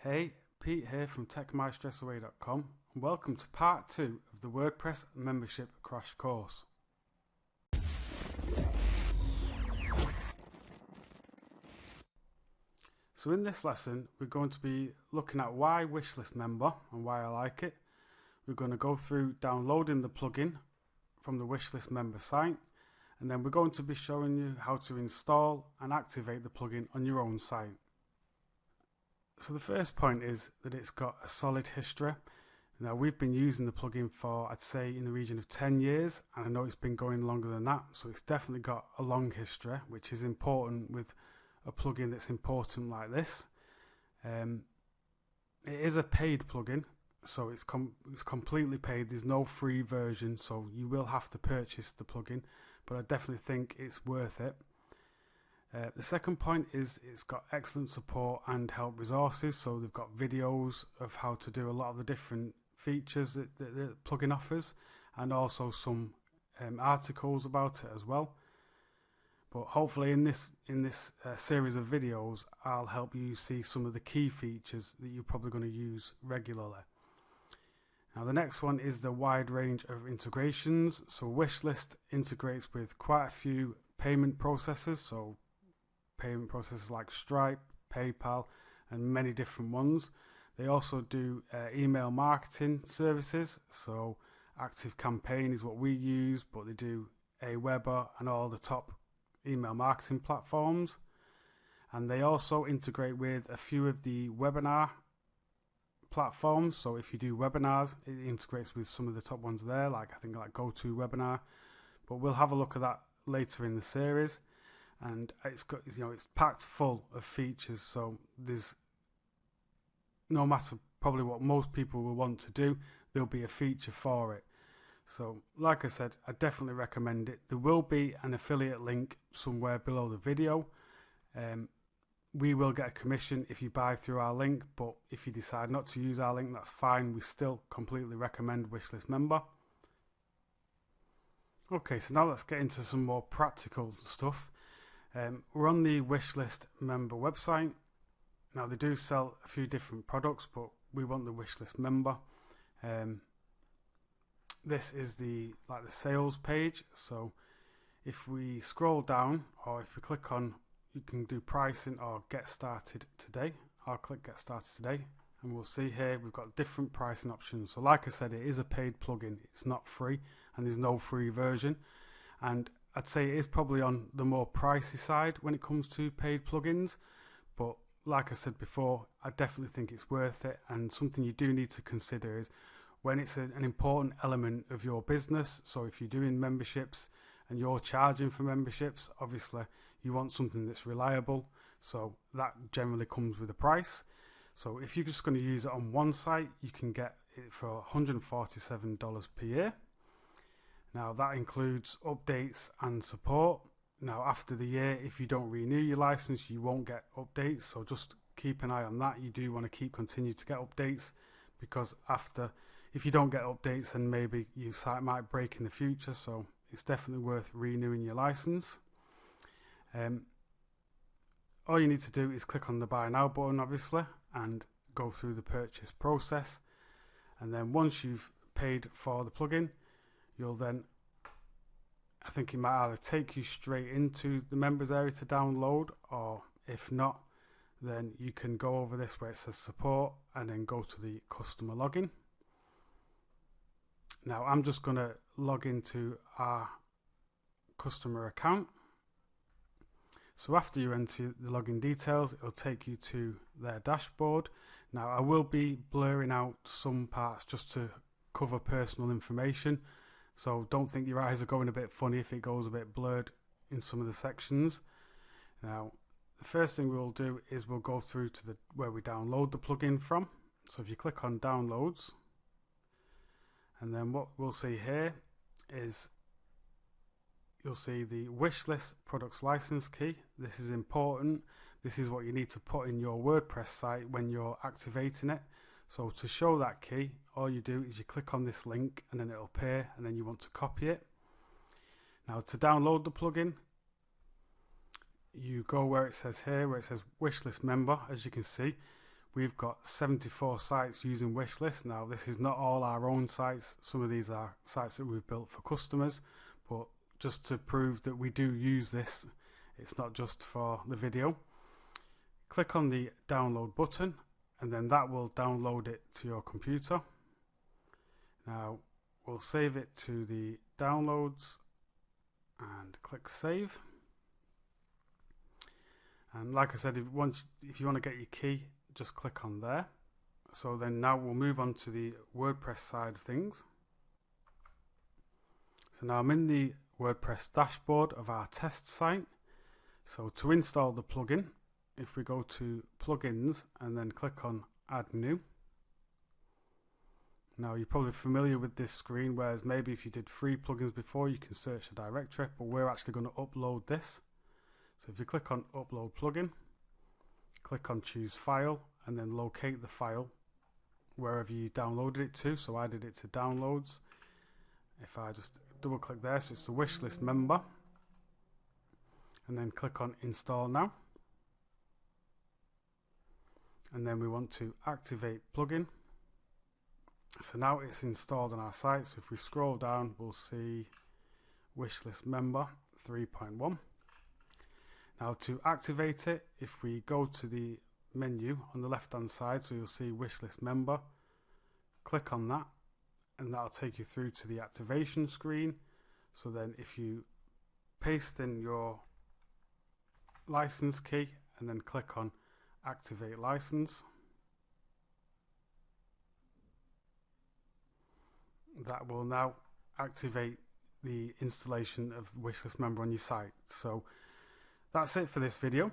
Hey, Pete here from TechMyStressAway.com and welcome to part 2 of the WordPress membership crash course. So in this lesson we're going to be looking at why Wishlist Member and why I like it. We're going to go through downloading the plugin from the Wishlist Member site, and then we're going to be showing you how to install and activate the plugin on your own site. So the first point is that it's got a solid history. Now we've been using the plugin for, I'd say, in the region of 10 years, and I know it's been going longer than that, so it's definitely got a long history, which is important with a plugin that's important like this. It is a paid plugin, so it's completely paid. There's no free version, so you will have to purchase the plugin, but I definitely think it's worth it. The second point is it's got excellent support and help resources, so they've got videos of how to do a lot of the different features that the plugin offers, and also some articles about it as well. But hopefully in this series of videos I'll help you see some of the key features that you're probably going to use regularly. Now the next one is the wide range of integrations. So Wishlist integrates with quite a few payment processors, so payment processors like Stripe, PayPal, and many different ones. They also do email marketing services, so ActiveCampaign is what we use, but they do Aweber and all the top email marketing platforms. And they also integrate with a few of the webinar platforms, so if you do webinars, it integrates with some of the top ones there, like I think like GoToWebinar, but we'll have a look at that later in the series. And it's got, it's packed full of features, so there's no matter probably what most people will want to do, there'll be a feature for it. So like I said, I definitely recommend it. There will be an affiliate link somewhere below the video. We will get a commission if you buy through our link, but if you decide not to use our link, that's fine. We still completely recommend Wishlist Member. Okay, so now let's get into some more practical stuff. We're on the Wishlist Member website. Now they do sell a few different products, but we want the Wishlist Member. This is the sales page. So if we scroll down, or if we click on, you can do pricing or get started today. I'll click get started today, and we'll see here we've got different pricing options. So like I said, it is a paid plugin. It's not free, and there's no free version. And I'd say it is probably on the more pricey side when it comes to paid plugins, but like I said before, I definitely think it's worth it. And something you do need to consider is when it's an important element of your business. So if you're doing memberships and you're charging for memberships, obviously you want something that's reliable, so that generally comes with a price. So if you're just going to use it on one site, you can get it for $147 per year. Now that includes updates and support. Now after the year, if you don't renew your license, you won't get updates, so just keep an eye on that. You do want to continue to get updates, because if you don't get updates, then maybe your site might break in the future, so it's definitely worth renewing your license. All you need to do is click on the buy now button, obviously, and go through the purchase process. And then once you've paid for the plugin, you'll then, I think it might either take you straight into the members area to download, or if not, then you can go over this where it says support and then go to the customer login. Now I'm just going to log into our customer account. So after you enter the login details, it'll take you to their dashboard. Now I will be blurring out some parts just to cover personal information, so don't think your eyes are going a bit funny if it goes a bit blurred in some of the sections. Now the first thing we'll do is we'll go through to where we download the plugin from. So if you click on downloads, and then what we'll see here is you'll see the Wishlist products license key. This is important. This is what you need to put in your WordPress site when you're activating it. So to show that key, all you do is you click on this link and then it'll appear, and then you want to copy it. Now to download the plugin, you go where it says here, where it says Wishlist Member. As you can see, we've got 74 sites using Wishlist. Now this is not all our own sites, some of these are sites that we've built for customers, but just to prove that we do use this, it's not just for the video. Click on the download button and then that will download it to your computer. Now we'll save it to the downloads and click save. And like I said, if you want to get your key, just click on there. So then now we'll move on to the WordPress side of things. So now I'm in the WordPress dashboard of our test site. So to install the plugin, if we go to plugins and then click on add new. Now you're probably familiar with this screen, whereas maybe if you did 3 plugins before you can search the directory, but we're actually going to upload this. So if you click on upload plugin, click on choose file and then locate the file wherever you downloaded it to. So I did it to downloads. If I just double click there, so it's the Wishlist Member, and then click on install now. And then we want to activate plugin. So now it's installed on our site. So if we scroll down, we'll see Wishlist Member 3.1. Now to activate it, if we go to the menu on the left hand side, so you'll see Wishlist Member, click on that and that'll take you through to the activation screen. So then if you paste in your license key and then click on activate license, that will now activate the installation of Wishlist Member on your site. So that's it for this video.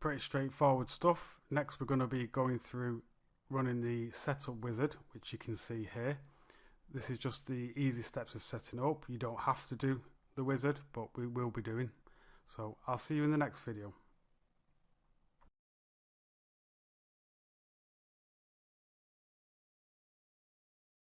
Pretty straightforward stuff. Next we're going to be going through running the setup wizard, which you can see here. This is just the easy steps of setting up. You don't have to do the wizard, but we will be doing. So I'll see you in the next video.